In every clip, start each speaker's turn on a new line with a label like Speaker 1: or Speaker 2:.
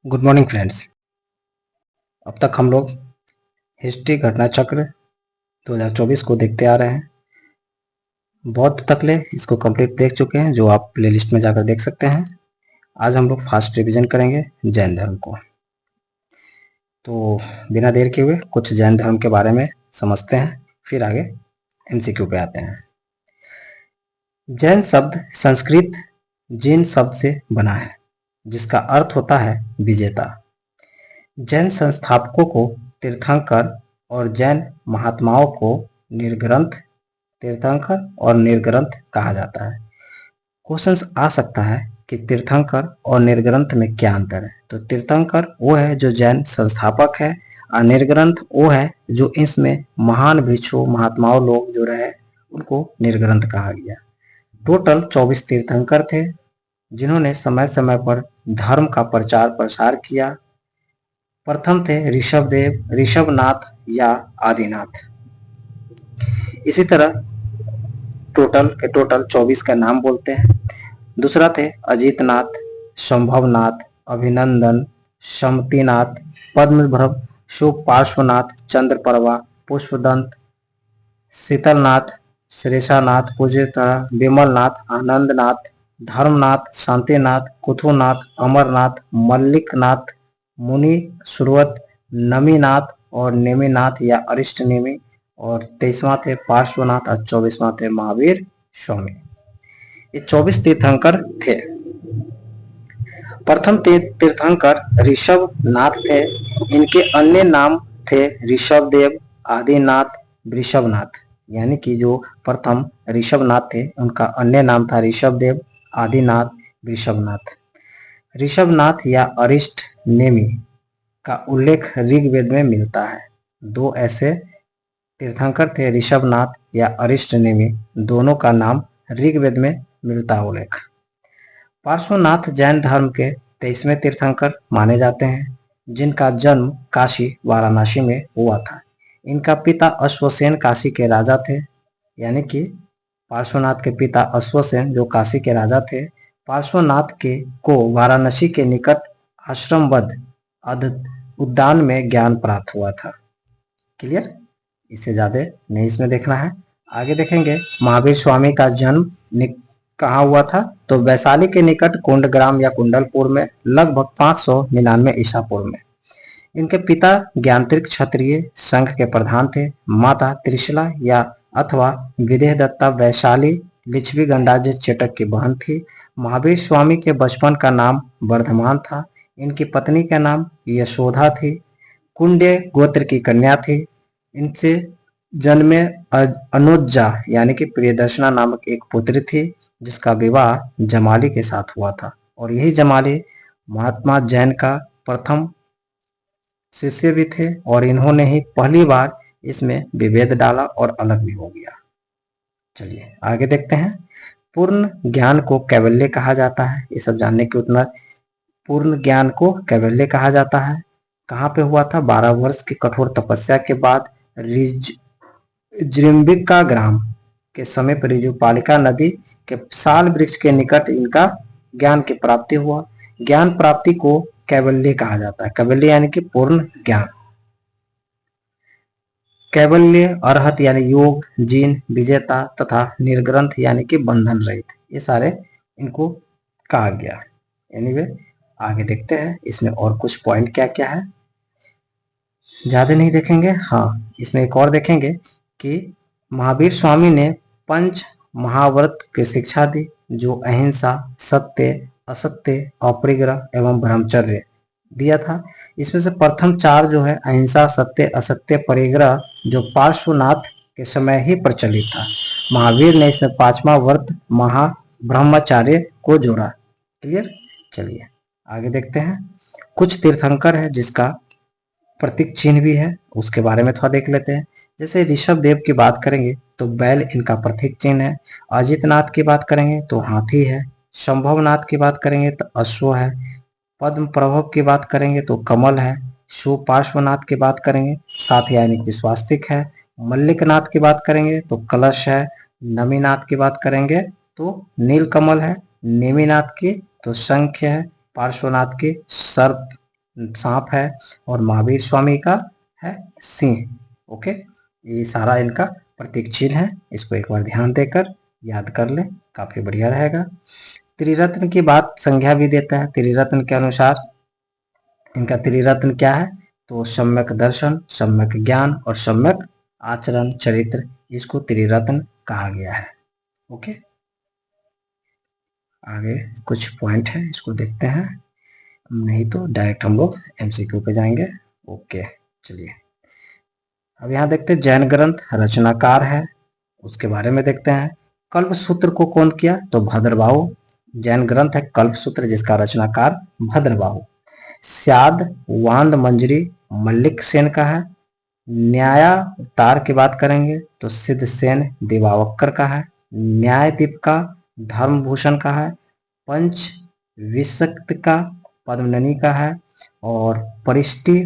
Speaker 1: Good morning friends. अब तक हम लोग हिस्ट्री घटना चक्र 2024 को देखते आ रहे हैं। बहुत तक ले इसको कंप्लीट देख चुके हैं, जो आप प्लेलिस्ट में जाकर देख सकते हैं। आज हम लोग फास्ट रिवीजन करेंगे जैन धर्म को। तो बिना देर किए हुए कुछ जैन धर्म के बारे में समझते हैं, फिर आगे एमसीक्यू पे आते हैं। जैन शब्द संस्कृत जिन शब्द से बना है, जिसका अर्थ होता है विजेता। जैन संस्थापकों को तीर्थंकर और जैन महात्माओं को निर्ग्रंथ तीर्थंकर और निर्ग्रंथ कहा जाता है। क्वेश्चंस आ सकता है कि तीर्थंकर और निर्ग्रंथ में क्या अंतर है। तो तीर्थंकर वो है जो जैन संस्थापक है, और निर्ग्रंथ वो है जो इसमें महान भिक्षु महात्माओं लोग जो रहे उनको निर्ग्रंथ कहा गया। टोटल 24 तीर्थंकर थे, जिन्होंने समय समय पर धर्म का प्रचार प्रसार किया। प्रथम थे ऋषभदेव, ऋषभनाथ या आदिनाथ। इसी तरह टोटल 24 का नाम बोलते हैं। दूसरा थे अजितनाथ, संभवनाथ, अभिनंदन, समतिनाथ, पद्मभ्रव, शुभ पार्श्वनाथ, चंद्रप्रभा, पुष्पदंत, शीतलनाथ, श्रेषानाथ, पूज्यता, विमलनाथ, आनंदनाथ, धर्मनाथ, शांतिनाथ, कुथुनाथ, अमरनाथ, मल्लिकनाथ, मुनि सुरवत, नमीनाथ और नेमिनाथ या अरिष्ट नेमी, और 23वां थे पार्श्वनाथ और 24वां थे महावीर स्वामी। ये 24 तीर्थंकर थे। प्रथम तीर्थंकर ऋषभनाथ थे। इनके अन्य नाम थे ऋषभदेव, आदिनाथ, वृषभनाथ। यानी कि जो प्रथम ऋषभनाथ थे उनका अन्य नाम था ऋषभदेव, आदिनाथ, वृषभनाथ। ऋषभनाथ या अरिष्ट नेमी का उल्लेख ऋग्वेद में मिलता है। दो ऐसे तीर्थंकर थे ऋषभनाथ या अरिष्ट नेमी, दोनों का नाम ऋग्वेद में मिलता उल्लेख। पार्श्वनाथ जैन धर्म के 23वें तीर्थंकर माने जाते हैं, जिनका जन्म काशी वाराणसी में हुआ था। इनका पिता अश्वसेन काशी के राजा थे। यानी कि पार्श्वनाथ के पिता अश्वसेन जो काशी के राजा थे, पार्श्वनाथ के को वाराणसी के निकट आश्रमबद्ध उद्यान में ज्ञान प्राप्त हुआ था। क्लियर? इससे ज्यादा नहीं इसमें देखना है। आगे देखेंगे महावीर स्वामी का जन्म कहाँ हुआ था। तो वैशाली के निकट कुंडग्राम या कुंडलपुर में लगभग 599 ईसा पूर्व में। इनके पिता ज्ञानतीर्थ क्षत्रिय संघ के प्रधान थे। माता त्रिशला या अथवा विदेह दत्ता वैशाली लिच्छवी गंडाजी चेटक की बहन थी। महावीर स्वामी के बचपन का नाम वर्धमान था। इनकी पत्नी का नाम यशोधा थी। कुंड्य गोत्र की कन्या थी। इनसे जन्मे अनुजा यानी कि प्रियदर्शना नामक एक पुत्री थी, जिसका विवाह जमाली के साथ हुआ था। और यही जमाली महात्मा जैन का प्रथम शिष्य भी थे, और इन्होंने ही पहली बार इसमें विभेद डाला और अलग भी हो गया। चलिए आगे देखते हैं। पूर्ण ज्ञान को कैवल्य कहा जाता है। ये सब जानने की उतना। पूर्ण ज्ञान को कैवल्य कहा जाता है। कहाँ पे हुआ था? 12 वर्ष की कठोर तपस्या के बाद जृंबिका ग्राम के समीप ऋजुपालिका नदी के साल वृक्ष के निकट इनका ज्ञान की प्राप्ति हुआ। ज्ञान प्राप्ति को कैवल्य कहा जाता है। कैवल्य यानी कि पूर्ण ज्ञान। कैवल्य अरहत यानी योग, जिन, विजेता तथा निर्ग्रंथ यानी कि बंधन रहित, ये सारे इनको कहा गया। एनीवे आगे देखते हैं इसमें और कुछ पॉइंट क्या क्या है। ज्यादा नहीं देखेंगे। हाँ, इसमें एक और देखेंगे कि महावीर स्वामी ने पंच महाव्रत की शिक्षा दी, जो अहिंसा, सत्य, असत्य, अपरिग्रह एवं ब्रह्मचर्य दिया था। इसमें से प्रथम 4 जो है अहिंसा, सत्य, असत्य, परिग्रह, जो पार्श्वनाथ के समय ही प्रचलित था। महावीर ने इसमें 5वां व्रत महाब्रह्मचार्य को जोड़ा। क्लियर? चलिए आगे देखते हैं। कुछ तीर्थंकर है जिसका प्रतीक चिन्ह भी है, उसके बारे में थोड़ा देख लेते हैं। जैसे ऋषभ देव की बात करेंगे तो बैल इनका प्रतीक चिन्ह है। अजितनाथ की बात करेंगे तो हाथी है। संभवनाथ की बात करेंगे तो अश्व है। पद्म प्रभव की बात करेंगे तो कमल है। शुभ पार्श्वनाथ की बात करेंगे साथ यानी कि स्वास्तिक है। मल्लिकनाथ की बात करेंगे तो कलश है। नमीनाथ की बात करेंगे तो नील कमल है। नेमिनाथ की तो शंख है। पार्श्वनाथ की सर्प सांप है और महावीर स्वामी का है सिंह। ओके, ये सारा इनका प्रतीक चिन्ह है, इसको एक बार ध्यान देकर याद कर लें, काफी बढ़िया रहेगा। त्रिरत्न की बात संज्ञा भी देता है। त्रिरत्न के अनुसार इनका त्रिरत्न क्या है, तो सम्यक दर्शन, सम्यक ज्ञान और सम्यक आचरण चरित्र, इसको त्रिरत्न कहा गया है। ओके, आगे कुछ पॉइंट है, इसको देखते हैं, नहीं तो डायरेक्ट हम लोग एमसीक्यू पे जाएंगे। ओके, चलिए अब यहाँ देखते हैं जैन ग्रंथ रचनाकार है, उसके बारे में देखते हैं। कल्प सूत्र को कौन किया, तो भद्रबाहु। जैन ग्रंथ है कल्प सूत्र, जिसका रचनाकार भद्रबाहु। स्याद वांद मंजरी मल्लिक सेन का है। न्यायावतार की बात करेंगे तो सिद्ध सेन दिवावक्कर का है। न्यायदीप का धर्मभूषण का है। पंच विशक्त का पद्मननी का है। और परिष्टि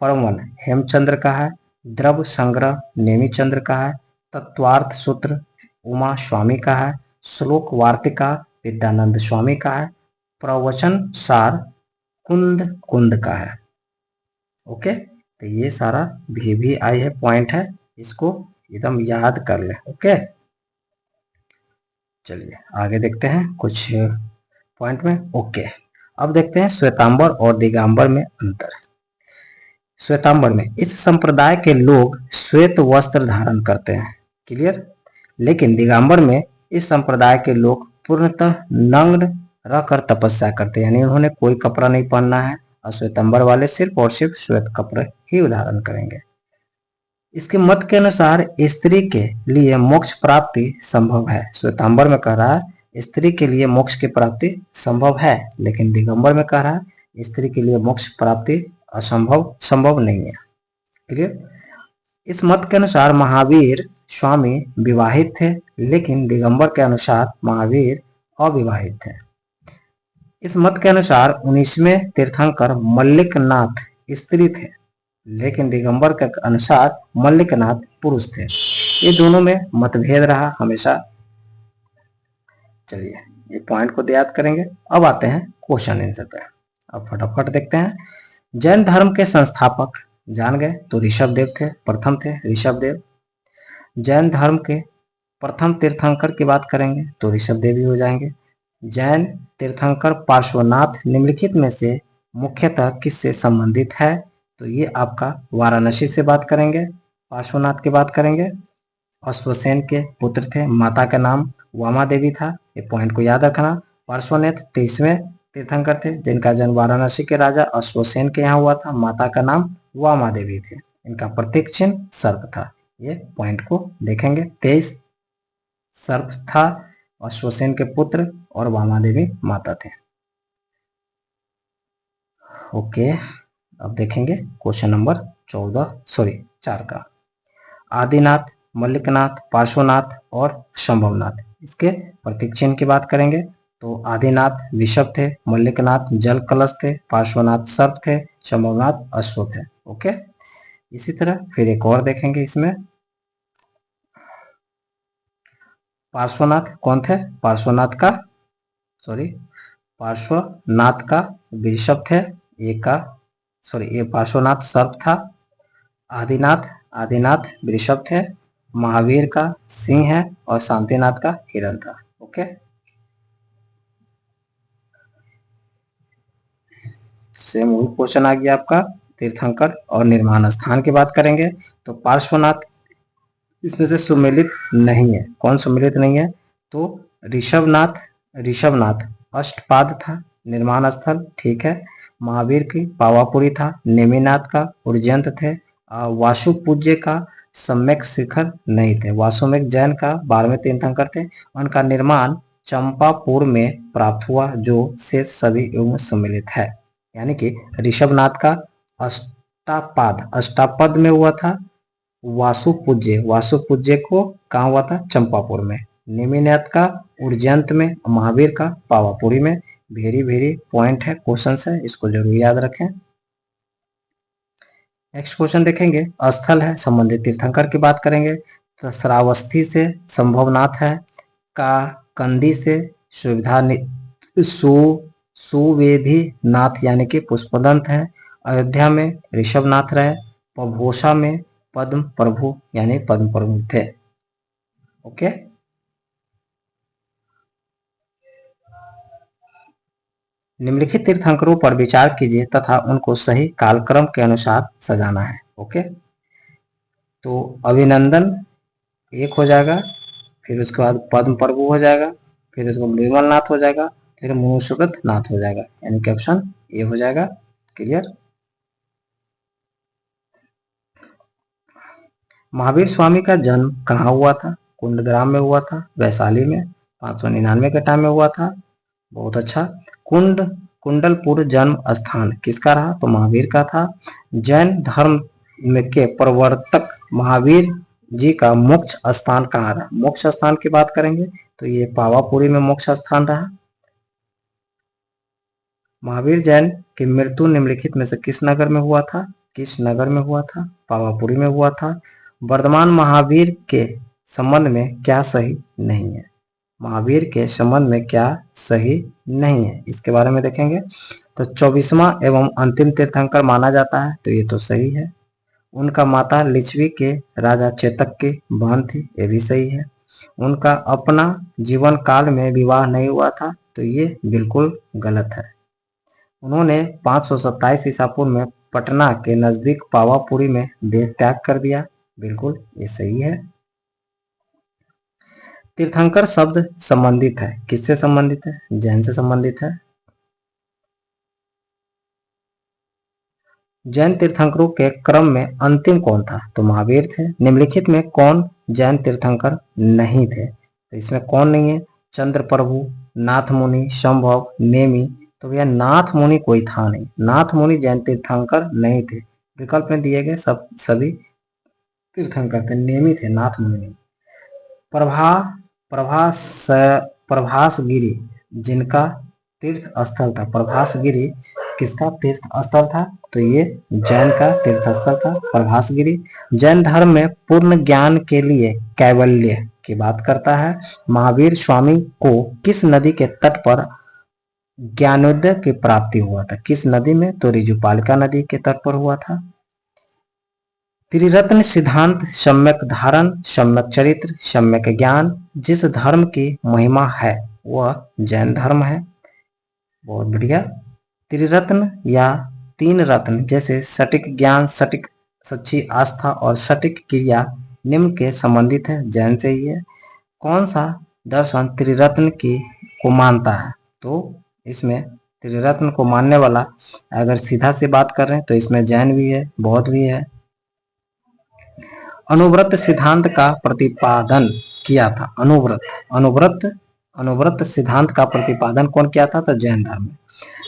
Speaker 1: परवन हेमचंद्र का है। द्रव संग्रह नेमीचंद्र का है। तत्वार्थ सूत्र उमा स्वामी का है। श्लोक वार्तिका विद्यानंद स्वामी का है। प्रवचन सार कुंद कुंद का है। ओके, तो ये सारा VVI है, पॉइंट है, इसको एकदम याद कर ले। ओके, चलिए आगे देखते हैं कुछ पॉइंट में। ओके, अब देखते हैं श्वेतांबर और दिगंबर में अंतर। श्वेतांबर में इस संप्रदाय के लोग श्वेत वस्त्र धारण करते हैं, क्लियर। लेकिन दिगंबर में इस संप्रदाय के लोग पूर्णतः नग्न रहकर तपस्या करते हैं, यानी उन्होंने कोई कपड़ा नहीं पहनना है, और श्वेतांबर वाले सिर्फ और सिर्फ श्वेत कपड़े ही धारण करेंगे। इसके मत के अनुसार स्त्री के लिए मोक्ष प्राप्ति संभव है। श्वेतांबर में कह रहा है स्त्री के लिए मोक्ष की प्राप्ति संभव है, लेकिन दिगंबर में कह रहा है स्त्री के लिए मोक्ष प्राप्ति संभव नहीं है, क्लियर। इस मत के अनुसार महावीर स्वामी विवाहित थे, लेकिन दिगंबर के अनुसार महावीर अविवाहित थे। इस मत के अनुसार 19वें तीर्थंकर मल्लिकनाथ स्त्री थे, लेकिन दिगंबर के अनुसार मल्लिकनाथ पुरुष थे। ये दोनों में मतभेद रहा हमेशा। चलिए ये पॉइंट को याद करेंगे। अब आते हैं क्वेश्चन आंसर पे, अब फटाफट देखते हैं। जैन धर्म के संस्थापक जान गए तो ऋषभदेव थे, प्रथम थे ऋषभदेव। जैन धर्म के प्रथम तीर्थंकर की बात करेंगे तो ऋषभदेव ही हो जाएंगे। जैन तीर्थंकर पार्श्वनाथ निम्नलिखित में से मुख्यतः किससे संबंधित है, तो ये आपका वाराणसी से बात करेंगे। पार्श्वनाथ की बात करेंगे, अश्वसेन के पुत्र थे, माता का नाम वामा देवी था, ये पॉइंट को याद रखना। पार्श्वनाथ 23वें तीर्थंकर थे, जिनका जन्म वाराणसी के राजा अश्वसेन के यहाँ हुआ था, माता का नाम वामा देवी थे, इनका प्रतीक चिन्ह सर्प था। ये पॉइंट को देखेंगे, 23 सर्प था, अश्वसेन के पुत्र और वामा देवी माता थे। ओके, अब देखेंगे क्वेश्चन नंबर 4 का। आदिनाथ, मल्लिकनाथ, पार्श्वनाथ और शंभवनाथ, इसके प्रतीक चिन्ह की बात करेंगे तो आदिनाथ विषभ थे, मल्लिकनाथ जल कलश थे, पार्श्वनाथ सर्प थे, शंभवनाथ अश्व थे। ओके, इसी तरह फिर एक और देखेंगे इसमें। पार्श्वनाथ कौन थे, पार्श्वनाथ का वृषभ थे, ये पार्श्वनाथ सर्प था। आदिनाथ वृषभ थे, महावीर का सिंह है और शांतिनाथ का हिरण था। ओके, सेम वही क्वेश्चन आ गया आपका। तीर्थंकर और निर्माण स्थान की बात करेंगे तो पार्श्वनाथ इसमें से सम्मिलित नहीं है। कौन सम्मिलित नहीं है, तो ऋषभनाथ अष्टपाद था, निर्माण स्थल ठीक है। महावीर की पावापुरी था, नेमिनाथ का उर्जयंत थे, वासु पूज्य का सम्यक शिखर नहीं थे। वासुमेघ जैन का 12वें तीर्थंकर थे, उनका निर्माण चंपापुर में प्राप्त हुआ, जो शेष सभी युग सम्मिलित है। यानी कि ऋषभनाथ का अष्टापद में हुआ था। वासु पूज्य को कहाँ हुआ था, चंपापुर में। नेमिनाथ का उर्जयंत में, महावीर का पावापुरी में। वेरी पॉइंट है, क्वेश्चन है, इसको जरूर याद रखें। नेक्स्ट क्वेश्चन देखेंगे, स्थल है, संबंधित तीर्थंकर की बात करेंगे तो श्रावस्ती से संभवनाथ है, का कंदी से सुवेधी नाथ यानी कि पुष्पदंत है। अयोध्या में ऋषभनाथ रहे। पभोषा में पद्म प्रभु यानी पद्म प्रभु थे। ओके, निम्नलिखित तीर्थंकरों पर विचार कीजिए तथा उनको सही कालक्रम के अनुसार सजाना है। ओके, तो अभिनंदन एक हो जाएगा, फिर उसके बाद पद्म प्रभु हो जाएगा, फिर उसको निर्मल नाथ हो जाएगा, फिर मुनुसुगत नाथ हो जाएगा, यानी कि ऑप्शन ए हो जाएगा। क्लियर। महावीर स्वामी का जन्म कहाँ हुआ था? कुंडग्राम में हुआ था, वैशाली में 599 के टाइम में हुआ था। बहुत अच्छा। कुंडलपुर जन्म स्थान किसका रहा? तो महावीर का था। जैन धर्म के प्रवर्तक महावीर जी का मोक्ष स्थान कहाँ रहा? मोक्ष स्थान की बात करेंगे तो ये पावापुरी में मोक्ष स्थान रहा। महावीर जैन की मृत्यु निम्नलिखित में से किस नगर में हुआ था? किस नगर में हुआ था? पावापुरी में हुआ था। वर्धमान महावीर के संबंध में क्या सही नहीं है? महावीर के संबंध में क्या सही नहीं है, इसके बारे में देखेंगे। तो 24वां एवं अंतिम तीर्थंकर माना जाता है, तो ये तो सही है। उनका माता लिच्छवी के राजा चेतक की बहन थी, ये भी सही है। उनका अपना जीवन काल में विवाह नहीं हुआ था, तो ये बिल्कुल गलत है। उन्होंने 527 ईसा पूर्व में पटना के नजदीक पावापुरी में देह त्याग कर दिया, बिल्कुल ये सही है। तीर्थंकर शब्द संबंधित है, किससे संबंधित है? जैन से संबंधित है। जैन तीर्थंकरों के क्रम में अंतिम कौन था? तो महावीर थे। निम्नलिखित में कौन जैन तीर्थंकर नहीं थे? तो इसमें कौन नहीं है? चंद्र प्रभु, नाथ मुनि, संभव, नेमी। तो भैया नाथ मुनि कोई था नहीं, नाथ मुनि जैन तीर्थंकर नहीं थे। विकल्प में दिए गए सब सभी तीर्थंकर थे, नेमी थे, नाथ मुनि नहीं। प्रभासगिरी जिनका तीर्थ स्थल था, प्रभासगिरी किसका तीर्थ स्थल था? तो ये जैन का तीर्थ स्थल था प्रभासगिरी। जैन धर्म में पूर्ण ज्ञान के लिए कैवल्य की बात करता है। महावीर स्वामी को किस नदी के तट पर ज्ञानोदय की प्राप्ति हुआ था? किस नदी में? तो ऋजुपालिका नदी के तट पर हुआ था। त्रिरत्न सिद्धांत सम्यक धारण, सम्यक चरित्र, सम्यक ज्ञान जिस धर्म की महिमा है वह जैन धर्म है। बहुत बढ़िया। त्रिरत्न या तीन रत्न जैसे सटीक ज्ञान, सटीक सच्ची आस्था और सटीक क्रिया निम्न के संबंधित है, जैन से ही है। कौन सा दर्शन त्रिरत्न की को मानता है? तो इसमें त्रिरत्न को मानने वाला अगर सीधा से बात कर रहे हैं तो इसमें जैन भी है, बौद्ध भी है। अनुव्रत सिद्धांत का प्रतिपादन किया था। अनुव्रत सिद्धांत का प्रतिपादन कौन किया था? तो जैन धर्म में।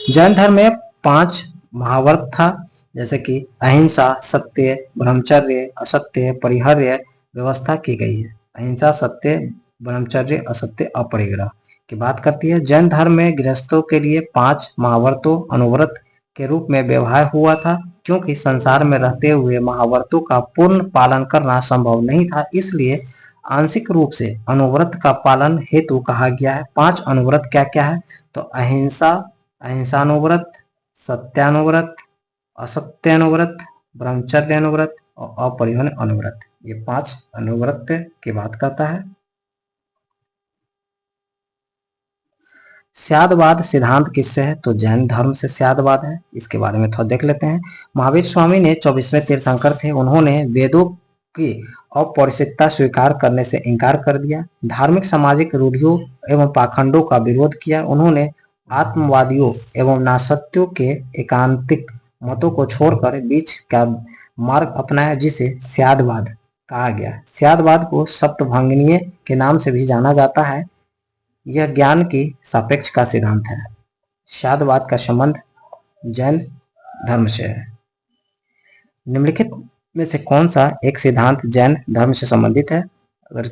Speaker 1: जैन धर्म में 5 महाव्रत था, जैसे कि अहिंसा, सत्य, ब्रह्मचर्य, असत्य, परिहर्य व्यवस्था की गई है। अहिंसा, सत्य, ब्रह्मचर्य, असत्य, अपरिग्रह की बात करती है। जैन धर्म में गृहस्थों के लिए 5 महाव्रतों अनुव्रत के रूप में व्यवहार हुआ था, क्योंकि संसार में रहते हुए महाव्रतों का पूर्ण पालन करना संभव नहीं था, इसलिए आंशिक रूप से अनुव्रत का पालन हेतु कहा गया है। 5 अनुव्रत क्या क्या है? तो अहिंसा, अहिंसानुव्रत, सत्यानुव्रत, असत्यानुव्रत, ब्रह्मचर्य अनुव्रत और अपरिहन अनुव्रत, ये 5 अनुव्रत की बात करता है। स्यादवाद सिद्धांत किससे है? तो जैन धर्म से स्यादवाद है, इसके बारे में थोड़ा देख लेते हैं। महावीर स्वामी ने 24वें तीर्थंकर थे। उन्होंने वेदों की अपौरुषेयता स्वीकार करने से इनकार कर दिया, धार्मिक सामाजिक रूढ़ियों एवं पाखंडों का विरोध किया। उन्होंने आत्मवादियों एवं नासत्यों के एकांतिक मतों को छोड़कर बीच का मार्ग अपनाया, जिसे स्यादवाद कहा गया। स्यादवाद को सप्तभंगनीय के नाम से भी जाना जाता है। यह ज्ञान की सापेक्ष का सिद्धांत है। स्यादवाद का संबंध जैन धर्म से है। निम्नलिखित में से कौन सा एक सिद्धांत जैन धर्म से संबंधित है? अगर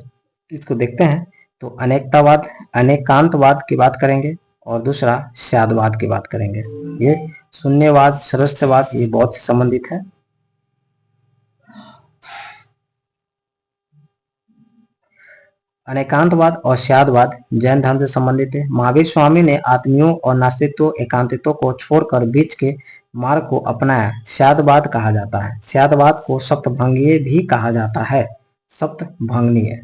Speaker 1: इसको देखते हैं तो अनेकतावाद, अनेकांतवाद की बात करेंगे और दूसरा स्यादवाद की बात करेंगे। ये शून्यवाद, सरस्त्यवाद ये बौद्ध से संबंधित है। अनेकांतवाद और स्यादवाद जैन धर्म से संबंधित है। महावीर स्वामी ने आत्मियों और नास्तिकों एकांतितों को छोड़कर बीच के मार्ग को अपनाया, स्यादवाद कहा जाता है। स्यादवाद को सप्तभंगीय भी कहा जाता है। सप्तभंगीय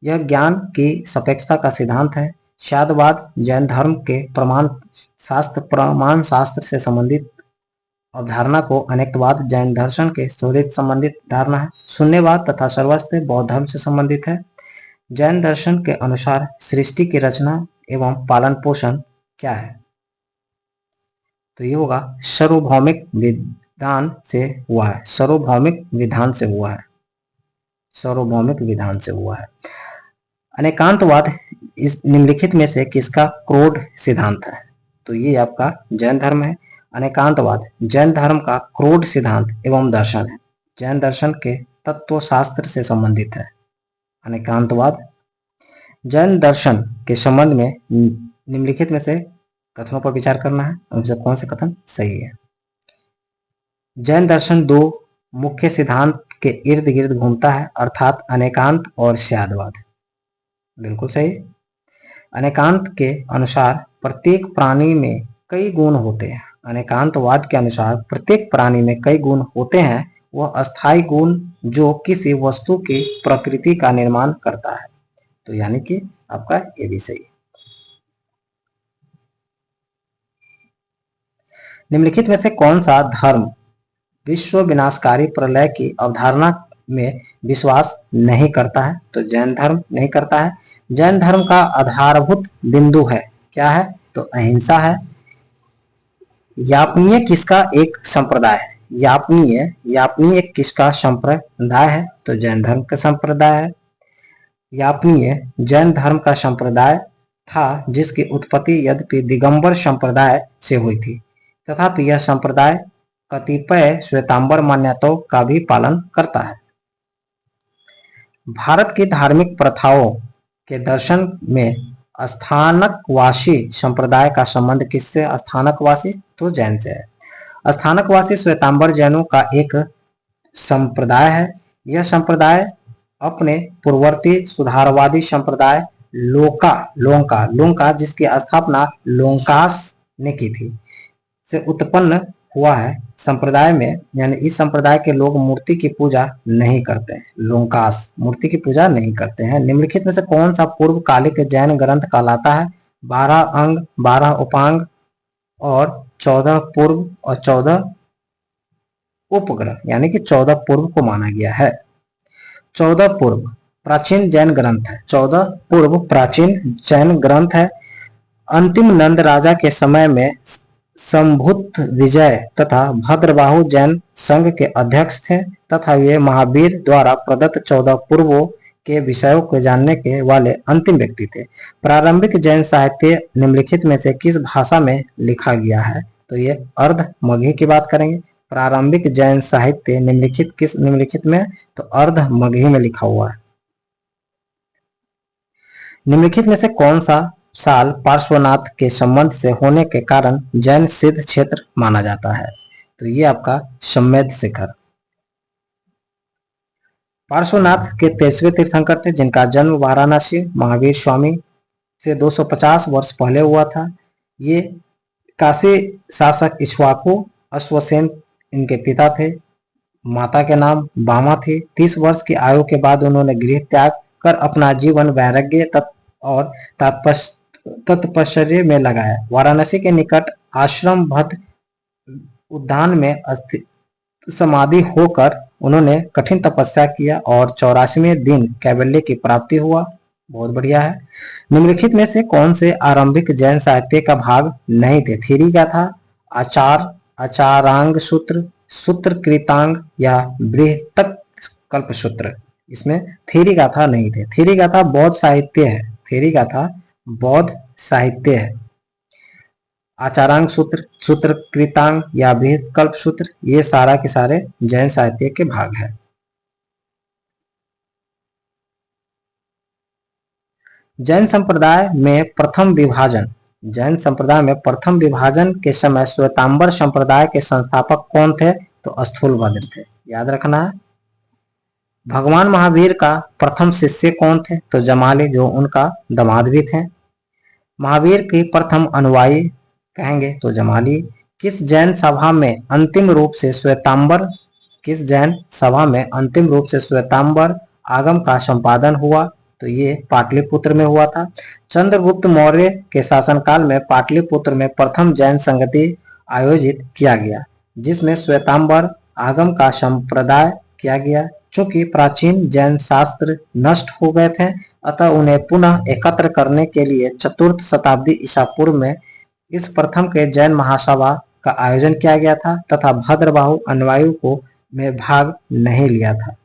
Speaker 1: यह ज्ञान की सापेक्षता का सिद्धांत है। स्यादवाद जैन धर्म के प्रमाण शास्त्र से संबंधित अवधारणा को अनेकवाद जैन दर्शन के शोधित संबंधित धारणा है। शून्यवाद तथा सर्वस्व बौद्ध धर्म से संबंधित है। जैन दर्शन के अनुसार सृष्टि की रचना एवं पालन पोषण क्या है? तो ये होगा सार्वभौमिक विधान से हुआ है। सार्वभौमिक विधान से हुआ है। सार्वभौमिक विधान से हुआ है। अनेकांतवाद इस निम्नलिखित में से किसका क्रोध सिद्धांत है? तो ये आपका जैन धर्म है। अनेकांतवाद जैन धर्म का क्रोध सिद्धांत एवं दर्शन है। जैन दर्शन के तत्व शास्त्र से संबंधित है। अनेकांतवाद जैन दर्शन के संबंध में निम्नलिखित में से कथनों पर विचार करना है। उनसे कौन से कथन सही है? जैन दर्शन दो मुख्य सिद्धांत के इर्द गिर्द घूमता है, अर्थात अनेकांत और स्यादवाद। बिल्कुल सही। अनेकांत के अनुसार प्रत्येक प्राणी में कई गुण होते हैं। अनेकांतवाद के अनुसार प्रत्येक प्राणी में कई गुण होते हैं, वह अस्थायी गुण जो किसी वस्तु की प्रकृति का निर्माण करता है। तो यानी कि आपका ये भी सही है। निम्नलिखित में से कौन सा धर्म विश्व विनाशकारी प्रलय की अवधारणा में विश्वास नहीं करता है? तो जैन धर्म नहीं करता है। जैन धर्म का आधारभूत बिंदु है क्या है? तो अहिंसा है। यापनीय किसका एक संप्रदाय है? यापनीय किसका संप्रदाय है? तो जैन धर्म का संप्रदाय है। यापनीय जैन धर्म का संप्रदाय था जिसकी उत्पत्ति यद्यपि दिगंबर संप्रदाय से हुई थी, तथापि यह संप्रदाय कतिपय श्वेतांबर मान्यताओं का भी पालन करता है। भारत की धार्मिक प्रथाओं के दर्शन में स्थानकवासी संप्रदाय का संबंध किससे? स्थानकवासी तो जैन से है। स्थानकवासी श्वेतांबर जैनों का एक संप्रदाय है। यह संप्रदाय अपने पूर्ववर्ती सुधारवादी संप्रदाय लोंका जिसकी स्थापना लोंकास ने की थी से उत्पन्न हुआ है। संप्रदाय में यानी इस संप्रदाय के लोग मूर्ति की पूजा नहीं करते हैं। लोंकास मूर्ति की पूजा नहीं करते हैं। निम्नलिखित में से कौन सा पूर्वकालिक जैन ग्रंथ कहलाता है? 12 अंग, 12 उपांग और 14 पूर्व और 14 उपग्रह, यानी कि 14 पूर्व को माना गया है। 14 पूर्व प्राचीन जैन ग्रंथ है। 14 पूर्व प्राचीन जैन ग्रंथ है। अंतिम नंद राजा के समय में संभुत विजय तथा भद्रबाहु जैन संघ के अध्यक्ष थे तथा वे महावीर द्वारा प्रदत्त 14 पूर्वों के विषयों को जानने के वाले अंतिम व्यक्ति थे। प्रारंभिक जैन साहित्य निम्नलिखित में से किस भाषा में लिखा गया है? तो ये अर्ध मगही की बात करेंगे। प्रारंभिक जैन साहित्य निम्नलिखित में? तो अर्ध मगही में लिखा हुआ है। निम्नलिखित में से कौन सा साल पार्श्वनाथ के संबंध से होने के कारण जैन सिद्ध क्षेत्र माना जाता है? तो ये आपका सम्मेद शिखर। पार्श्वनाथ के 23वें तीर्थंकर थे जिनका जन्म वाराणसी महावीर स्वामी से 250 वर्ष पहले हुआ था। ये काशी शासक इक्ष्वाकु अश्वसेन इनके पिता थे। माता के नाम बामा थी। 30 वर्ष की आयु के बाद उन्होंने गृह त्याग कर अपना जीवन वैराग्य और तपश्चर्या में लगाया। वाराणसी के निकट आश्रम भद्द उद्यान में समाधि होकर उन्होंने कठिन तपस्या किया और 84वें दिन कैवल्य की प्राप्ति हुआ। बहुत बढ़िया है। निम्नलिखित में से कौन से आरंभिक जैन साहित्य का भाग नहीं थे? थीरी का था, आचारांग सूत्र, सूत्र कृतांग या बृहत्तक कल्पसूत्र। इसमें थीरी गाथा नहीं थे। थीरी गाथा बौद्ध साहित्य है। थीरी गाथा बौद्ध साहित्य है। आचारांग सूत्र, सूत्र कृतांग या बृहत कल्प सूत्र ये सारा के सारे जैन साहित्य के भाग है। जैन संप्रदाय में प्रथम विभाजन के समय श्वेतांबर संप्रदाय के संस्थापक कौन थे? तो स्थूलभद्र थे। याद रखना है। भगवान महावीर का प्रथम शिष्य कौन थे? तो जमाली, जो उनका दामाद भी थे। महावीर की प्रथम अनुयायी कहेंगे तो जमाली। किस जैन सभा में अंतिम रूप से श्वेतांबर आगम का संपादन हुआ? तो ये पाटलिपुत्र में हुआ था। चंद्रगुप्त मौर्य के शासनकाल में पाटलिपुत्र में प्रथम जैन संगति आयोजित किया गया, जिसमें श्वेतांबर आगम का संप्रदाय किया गया। चूंकि प्राचीन जैन शास्त्र नष्ट हो गए थे, अतः उन्हें पुनः एकत्र करने के लिए चतुर्थ शताब्दी ईसा पूर्व में इस प्रथम के जैन महासभा का आयोजन किया गया था तथा भद्रबाहु अनुयायियों को में भाग नहीं लिया था।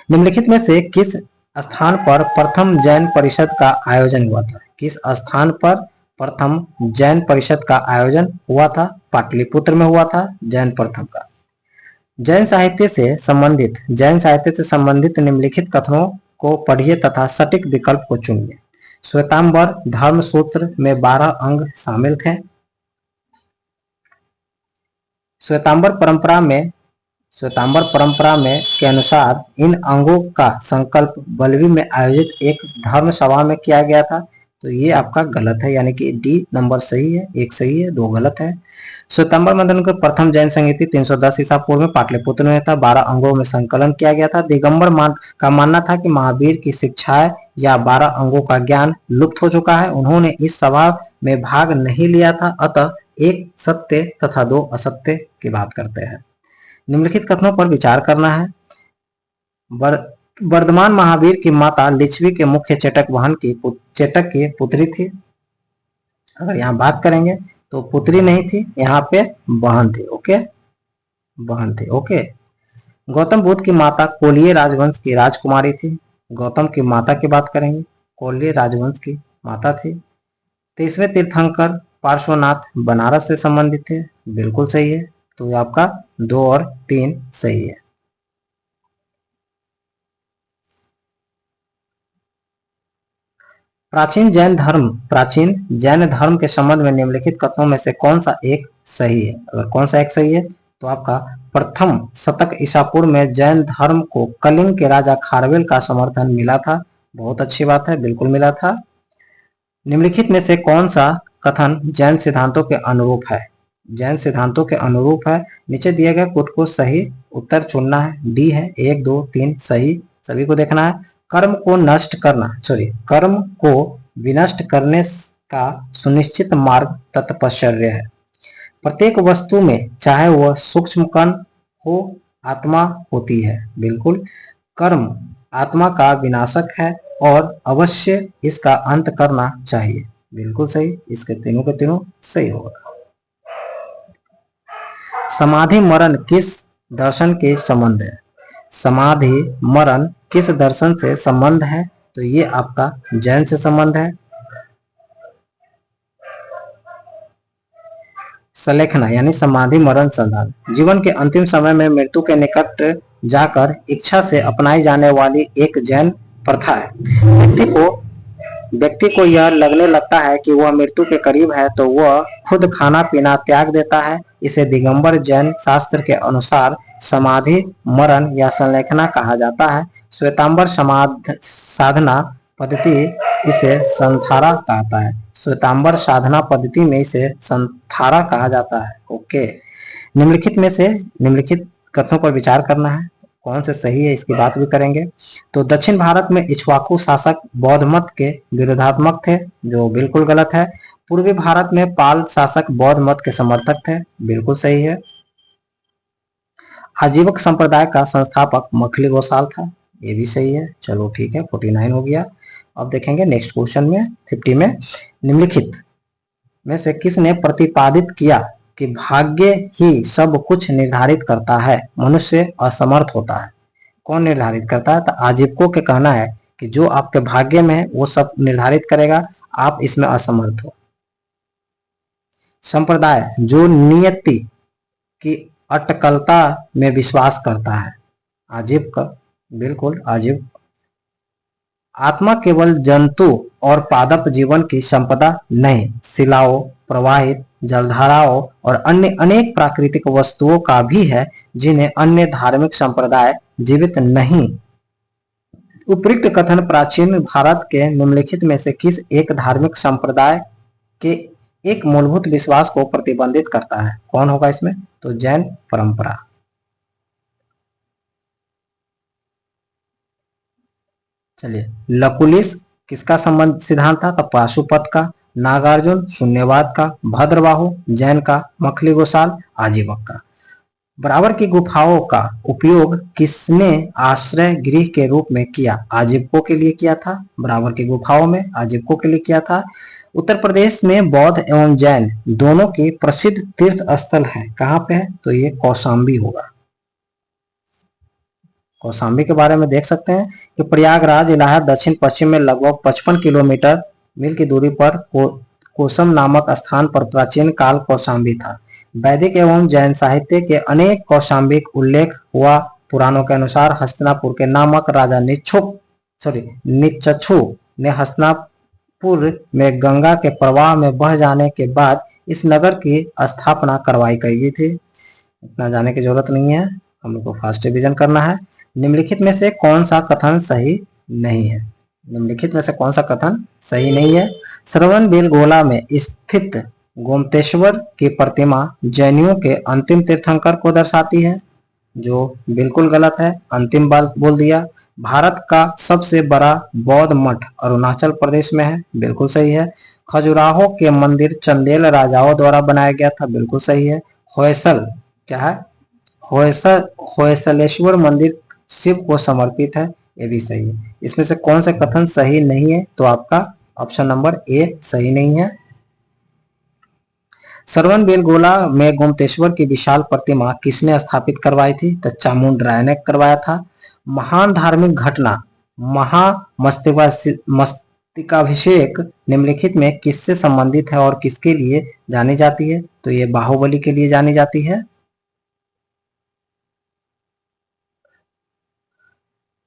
Speaker 1: निम्नलिखित में से किस स्थान पर प्रथम जैन परिषद का आयोजन हुआ था? किस स्थान पर प्रथम जैन परिषद का आयोजन हुआ था? पाटलिपुत्र में हुआ था जैन प्रथम का। जैन साहित्य से संबंधित निम्नलिखित कथनों को पढ़िए तथा सटीक विकल्प को चुनिए। श्वेतांबर धर्म सूत्र में 12 अंग शामिल थे। श्वेतांबर परंपरा में के अनुसार इन अंगों का संकल्प बल्लवी में आयोजित एक धर्म सभा में किया गया था। तो ये आपका गलत है, यानी कि डी नंबर सही है, 1 सही है, 2 गलत है। श्वेतांबर मंथन का प्रथम जैन संगति 310 ईसा पूर्व में पाटलिपुत्र में था। 12 अंगों में संकलन किया गया था। दिगंबर का मानना था कि महावीर की शिक्षाएं या 12 अंगों का ज्ञान लुप्त हो चुका है। उन्होंने इस सभा में भाग नहीं लिया था। अतः 1 सत्य तथा 2 असत्य की बात करते हैं। निम्नलिखित कथनों पर विचार करना है। वर्धमान महावीर की माता लिच्छवी के मुख्य चेटक की पुत्री थी। अगर यहाँ बात करेंगे तो पुत्री नहीं थी, यहाँ पे बहन थी। ओके। गौतम बुद्ध की माता कोलिय राजवंश की राजकुमारी थी। गौतम की माता की बात करेंगे, कोलिय राजवंश की माता थी। 23वें तीर्थंकर पार्श्वनाथ बनारस से संबंधित थे। बिल्कुल सही है। तो आपका 2 और 3 सही है। प्राचीन जैन धर्म के संबंध में निम्नलिखित कथनों में से कौन सा एक सही है? अगर कौन सा एक सही है तो आपका प्रथम शतक ईसा पूर्व में जैन धर्म को कलिंग के राजा खारवेल का समर्थन मिला था। बहुत अच्छी बात है, बिल्कुल मिला था। निम्नलिखित में से कौन सा कथन जैन सिद्धांतों के अनुरूप है? नीचे दिए गए कुछ को सही उत्तर चुनना है। डी है, 1 2 3 सही, सभी को देखना है। कर्म को विनष्ट करने का सुनिश्चित मार्ग तत्पश्चर्य है। प्रत्येक वस्तु में, चाहे वह सूक्ष्म कण हो, आत्मा होती है। बिल्कुल, कर्म आत्मा का विनाशक है और अवश्य इसका अंत करना चाहिए। बिल्कुल सही, इसके तीनों के तीनों सही होगा। समाधि मरण किस दर्शन के संबंध है? समाधि मरण किस दर्शन से संबंध है? तो ये आपका जैन से संबंध है। सलेखना यानी समाधि मरण संधान जीवन के अंतिम समय में मृत्यु के निकट जाकर इच्छा से अपनाई जाने वाली एक जैन प्रथा है। व्यक्ति को यह लगने लगता है कि वह मृत्यु के करीब है तो वह खुद खाना पीना त्याग देता है। इसे दिगंबर जैन शास्त्र के अनुसार समाधि मरण या संलेखना कहा जाता है। श्वेतांबर साधना पद्धति इसे संथारा कहता है। श्वेतांबर साधना पद्धति में इसे संथारा कहा जाता है। ओके, निम्नलिखित कथनों पर विचार करना है, कौन से सही है इसकी बात भी करेंगे। तो दक्षिण भारत में इक्ष्वाकु शासक बौद्ध मत के विरोधात्मक थे, जो बिल्कुल गलत है। पूर्वी भारत में पाल शासक बौद्ध मत के समर्थक थे, बिल्कुल सही है। आजीवक संप्रदाय का संस्थापक मखली गोसाल था, ये भी सही है। चलो ठीक है, 49 हो गया। अब देखेंगे नेक्स्ट क्वेश्चन में 50 में, निम्नलिखित में से किसने प्रतिपादित किया कि भाग्य ही सब कुछ निर्धारित करता है, मनुष्य असमर्थ होता है? कौन निर्धारित करता है? तो आजीवकों के कहना है कि जो आपके भाग्य में है वो सब निर्धारित करेगा, आप इसमें असमर्थ हो। संप्रदाय जो नियति की अटकलता में विश्वास करता है, आजीव का बिल्कुल आजीव। आत्मा केवल जंतु और पादप जीवन की संपदा नहीं, शिलाओं, प्रवाहित जलधाराओं और अन्य अनेक प्राकृतिक वस्तुओं का भी है जिन्हें अन्य धार्मिक संप्रदाय जीवित नहीं। उपयुक्त कथन प्राचीन भारत के निम्नलिखित में से किस एक धार्मिक संप्रदाय के एक मूलभूत विश्वास को प्रतिबंधित करता है? कौन होगा इसमें? तो जैन परंपरा। चलिए, लकुलिश किसका संबंध सिद्धांत था? तो पाशुपत का। नागार्जुन शून्यवाद का। भद्रबाहु जैन का। मखली गोसाल आजीवक का। बराबर की गुफाओं का उपयोग किसने आश्रय गृह के रूप में किया? आजीवकों के लिए किया था। बराबर की गुफाओं में आजीवकों के लिए किया था। उत्तर प्रदेश में बौद्ध एवं जैन दोनों के प्रसिद्ध तीर्थ स्थल है। कहाँ पे है? तो ये कौशाम्बी होगा। कौशाम्बी के बारे में देख सकते हैं कि प्रयागराज इलाहाबाद दक्षिण पश्चिम में लगभग 55 किलोमीटर मील की दूरी पर कोसम नामक स्थान पर प्राचीन काल कौशाम्बी था। वैदिक एवं जैन साहित्य के अनेक कौशाम्बिक उल्लेख हुआ। पुराणों के अनुसार हस्तिनापुर के नामक राजा निच्चछु ने हस्तिनापुर में गंगा के प्रवाह में बह जाने के बाद इस नगर की स्थापना करवाई गई थी। इतना जाने की जरूरत नहीं है, हम लोग को फास्ट रिवीजन करना है। निम्नलिखित में से कौन सा कथन सही नहीं है? निम्नलिखित में से कौन सा कथन सही नहीं है? श्रवणबेलगोला में स्थित गोमतेश्वर की प्रतिमा जैनियों के अंतिम तीर्थंकर को दर्शाती है, जो बिल्कुल गलत है। अंतिम बात बोल दिया। भारत का सबसे बड़ा बौद्ध मठ अरुणाचल प्रदेश में है, बिल्कुल सही है। खजुराहो के मंदिर चंदेल राजाओं द्वारा बनाया गया था, बिल्कुल सही है। होयसल क्या है? होयसलेश्वर मंदिर शिव को समर्पित है, ये भी सही है। इसमें से कौन से कथन सही नहीं है? तो आपका ऑप्शन नंबर ए सही नहीं है। श्रवणबेलगोला में गोमतेश्वर की विशाल प्रतिमा किसने स्थापित करवाई थी? तो चामुंड राय ने करवाया था। महान धार्मिक घटना महामस्तकाभिषेक निम्नलिखित में किससे संबंधित है और किसके लिए जानी जाती है? तो ये बाहुबली के लिए जानी जाती है।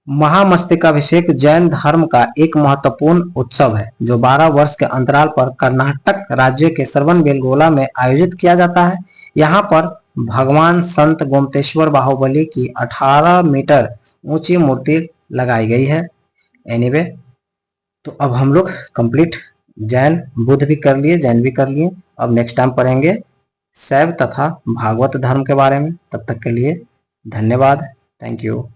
Speaker 1: महामस्तकाभिषेक जैन धर्म का एक महत्वपूर्ण उत्सव है जो 12 वर्ष के अंतराल पर कर्नाटक राज्य के श्रवणबेलगोला में आयोजित किया जाता है। यहाँ पर भगवान संत गोमतेश्वर बाहुबली की 18 मीटर ऊंची मूर्ति लगाई गई है। एनीवे, तो अब हम लोग कंप्लीट जैन बुद्ध भी कर लिए, जैन भी कर लिए। अब नेक्स्ट टाइम पढ़ेंगे शैव तथा भागवत धर्म के बारे में। तब तक के लिए धन्यवाद। Thank you.